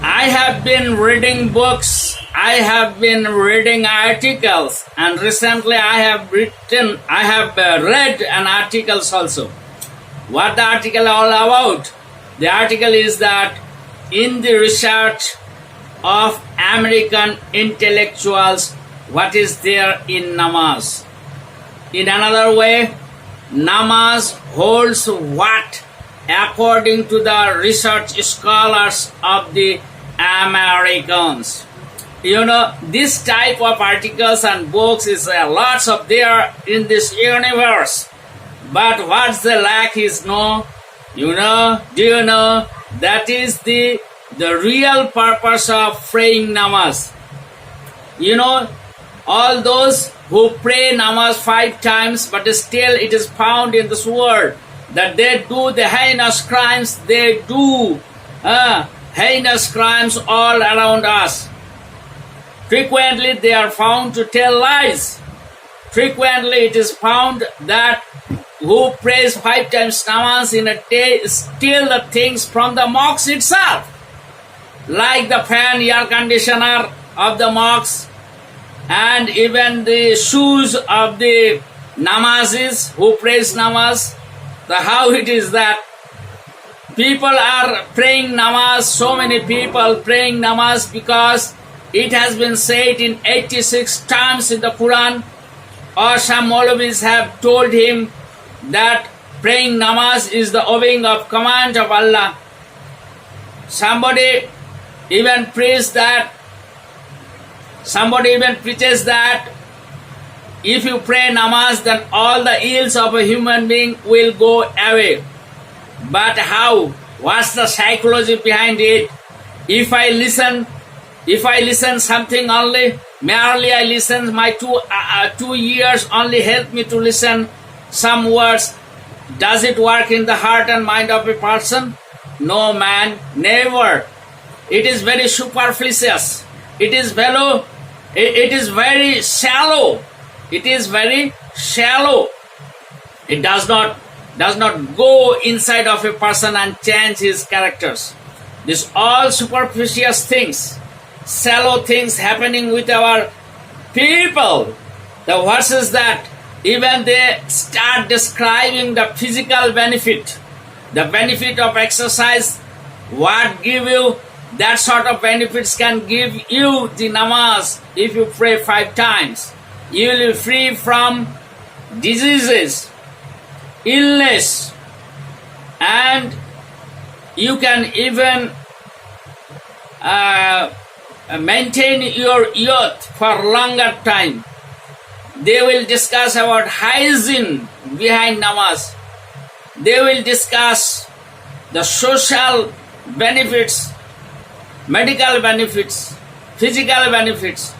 I have been reading books, I have been reading articles, and recently I have read an articles also. What the article all about? The article is that in the research of American intellectuals, what is there in namaz? In another way, namaz holds what? According to the research scholars of the Americans. You know, this type of articles and books is lots of there in this universe. But what's the lack is no, do you know, that is the real purpose of praying namaz. You know, all those who pray namaz 5 times, but still it is found in this world that they do the heinous crimes, they do heinous crimes all around us. Frequently they are found to tell lies. Frequently it is found that who prays 5 times namaz in a day steal the things from the mosque itself, like the fan, air conditioner of the mosque, and even the shoes of the namazis who prays namaz. How it is that people are praying namaz, so many people praying namaz because it has been said in 86 times in the Quran, or some Maulvis have told him that praying namaz is the obeying of command of Allah. Somebody even preaches that if you pray namaz, then all the ills of a human being will go away. But how? What's the psychology behind it? If I listen something only, merely I listen, my 2 years only help me to listen some words. Does it work in the heart and mind of a person? No, man, never. It is very superficial. It is very shallow. It is very shallow. It does not go inside of a person and change his characters. These all superficial things, shallow things happening with our people. The verses that even they start describing the physical benefit, the benefit of exercise, what give you, that sort of benefits can give you the namaz if you pray 5 times. You will be free from diseases, illness, and you can even maintain your youth for longer time. They will discuss about hygiene behind namaz. They will discuss the social benefits, medical benefits, physical benefits.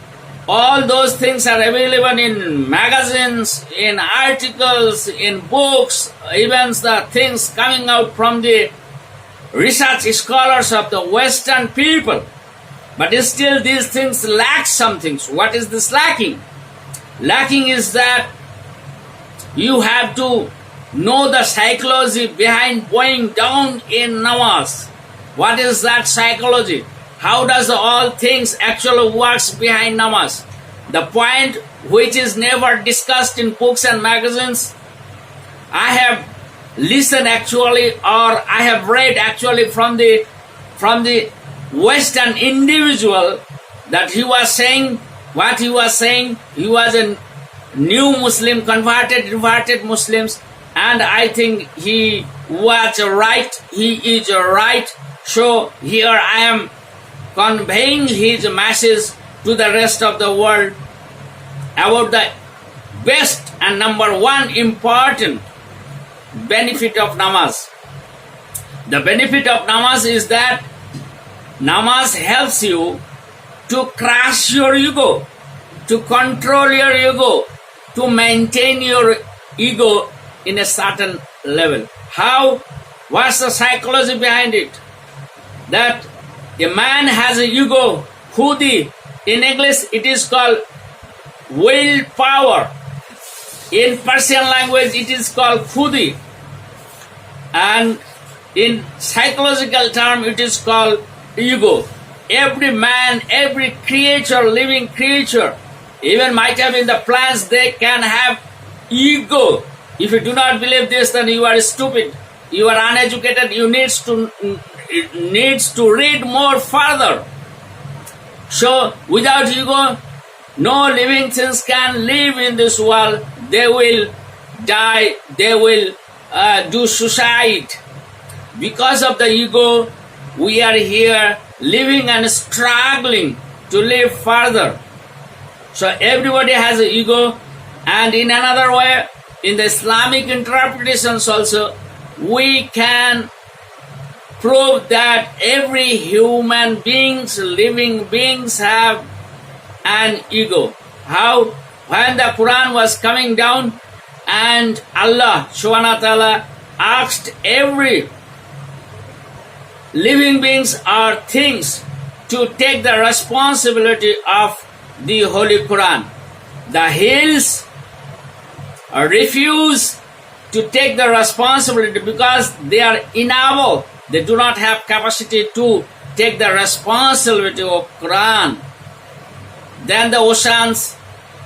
All those things are available in magazines, in articles, in books, even the things coming out from the research scholars of the Western people. But still these things lack something. So what is this lacking? Lacking is that you have to know the psychology behind going down in namaz. What is that psychology? How does all things actually works behind namaz? The point which is never discussed in books and magazines. I have listened actually, or I have read actually from the Western individual that he was saying what he was saying. He was a new Muslim, converted Muslims, and I think he was right. He is right. So here I am conveying his message to the rest of the world about the best and number one important benefit of namaz. The benefit of namaz is that namaz helps you to crush your ego, to control your ego, to maintain your ego in a certain level. How? What's the psychology behind it? That a man has a ego, khudi. In English it is called willpower. In Persian language it is called khudi. And in psychological term it is called ego. every man, every creature, living creature, even might have in the plants, they can have ego. If you do not believe this, then you are stupid. You are uneducated. You needs to read more further. So without ego, no living things can live in this world. They will die. They will do suicide. Because of the ego, we are here living and struggling to live further. So everybody has an ego, and in another way, in the Islamic interpretations also, we can prove that every human beings, living beings have an ego. How? When the Quran was coming down and Allah subhanahu wa ta'ala asked every living beings or things to take the responsibility of the Holy Quran. The hills refuse to take the responsibility because they are unable. They do not have capacity to take the responsibility of Quran. Then the oceans,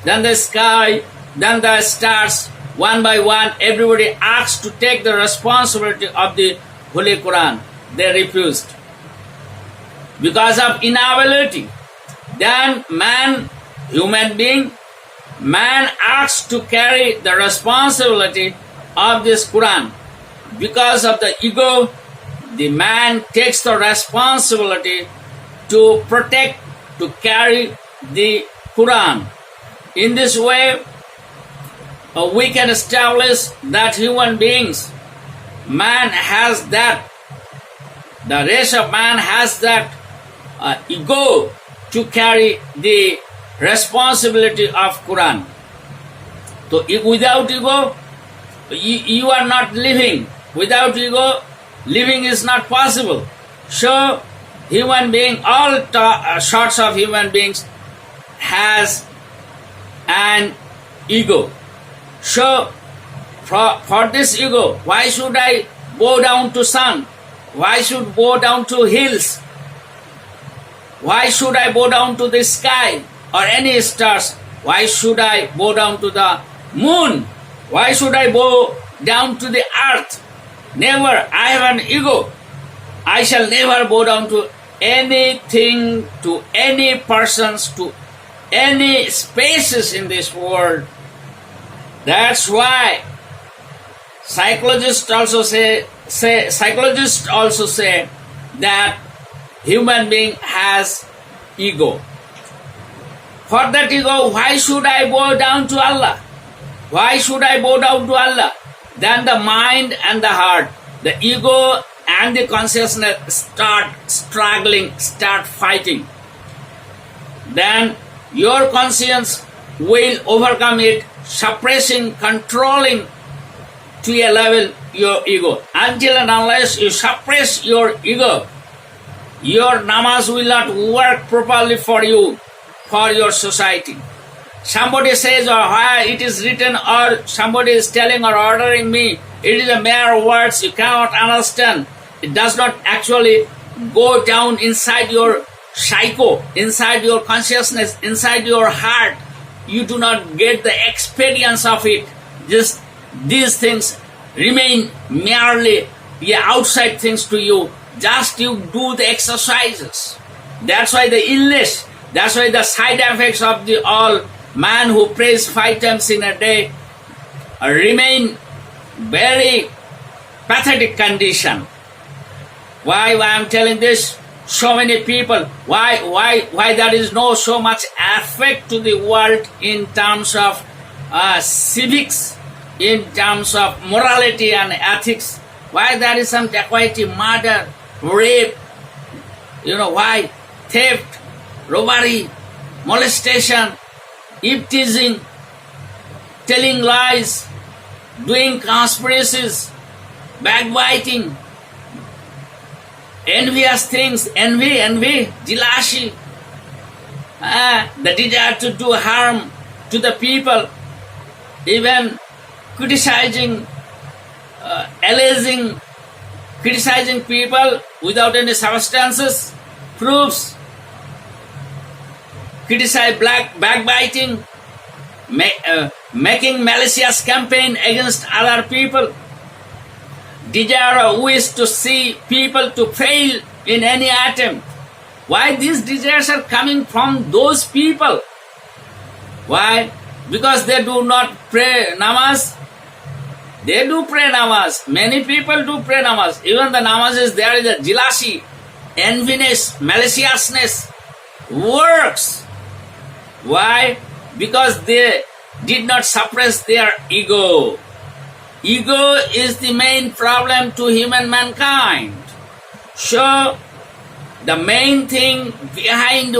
then the sky, then the stars, one by one, everybody asked to take the responsibility of the Holy Quran. They refused because of inability. Then man, human being, man asked to carry the responsibility of this Quran. Because of the ego, the man takes the responsibility to protect, to carry the Quran. In this way, we can establish that human beings, man has that, the race of man has that ego to carry the responsibility of Quran. So without ego, you are not living. Without ego, living is not possible. So human being, all sorts of human beings has an ego. So for this ego, why should I bow down to sun? Why should I bow down to hills? Why should I bow down to the sky or any stars? Why should I bow down to the moon? Why should I bow down to the earth? Never. I have an ego. I shall never bow down to anything, to any persons, to any spaces in this world. That's why psychologists also say that human being has ego. For that ego, why should I bow down to Allah? Why should I bow down to Allah? Then the mind and the heart, the ego and the consciousness start struggling, start fighting. Then your conscience will overcome it, suppressing, controlling to a level your ego. Until and unless you suppress your ego, your namaz will not work properly for you, for your society. Somebody says, or why it is written, or somebody is telling or ordering me, it is a mere words you cannot understand. It does not actually go down inside your psycho, inside your consciousness, inside your heart. You do not get the experience of it. Just these things remain merely outside things to you. Just you do the exercises. That's why the illness, that's why the side effects of the all man who prays 5 times in a day remain very pathetic condition. Why I am telling this? So many people, why there is no so much effect to the world in terms of civics, in terms of morality and ethics? Why there is some dacoity, murder, rape, why? Theft, robbery, molestation, eve-teasing, telling lies, doing conspiracies, backbiting, envious things, envy, jealousy, the desire to do harm to the people, even criticizing, alleging, criticizing people without any substances, proofs, criticize backbiting, making malicious campaign against other people, desire or wish to see people to fail in any attempt. Why these desires are coming from those people? Why? Because they do not pray namaz. They do pray namaz. Many people do pray namaz. Even the namaz is there is a jealousy, enviness, maliciousness, works. Why? Because they did not suppress their ego. Ego is the main problem to human mankind. So, the main thing behind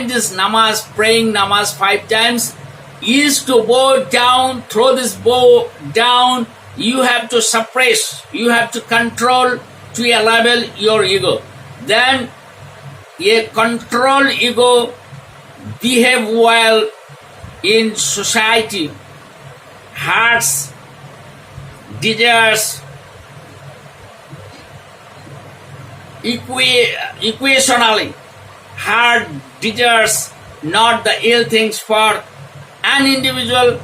this namaz, praying namaz 5 times, is to bow down, throw this bow down. You have to suppress, you have to control to a level your ego. Then a controlled ego behave well in society, hearts, desires, equationally, heart desires not the ill things for an individual,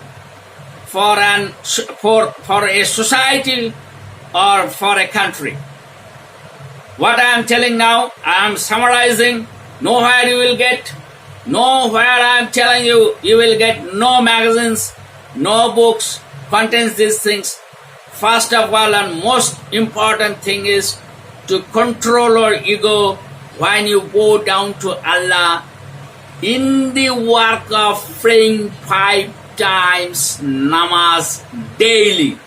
for a society, or for a country. What I am telling now, I am summarizing. Nowhere you will get, nowhere I am telling you, you will get no magazines, no books contains these things. First of all and most important thing is to control your ego when you bow down to Allah in the work of praying 5 times namaz daily.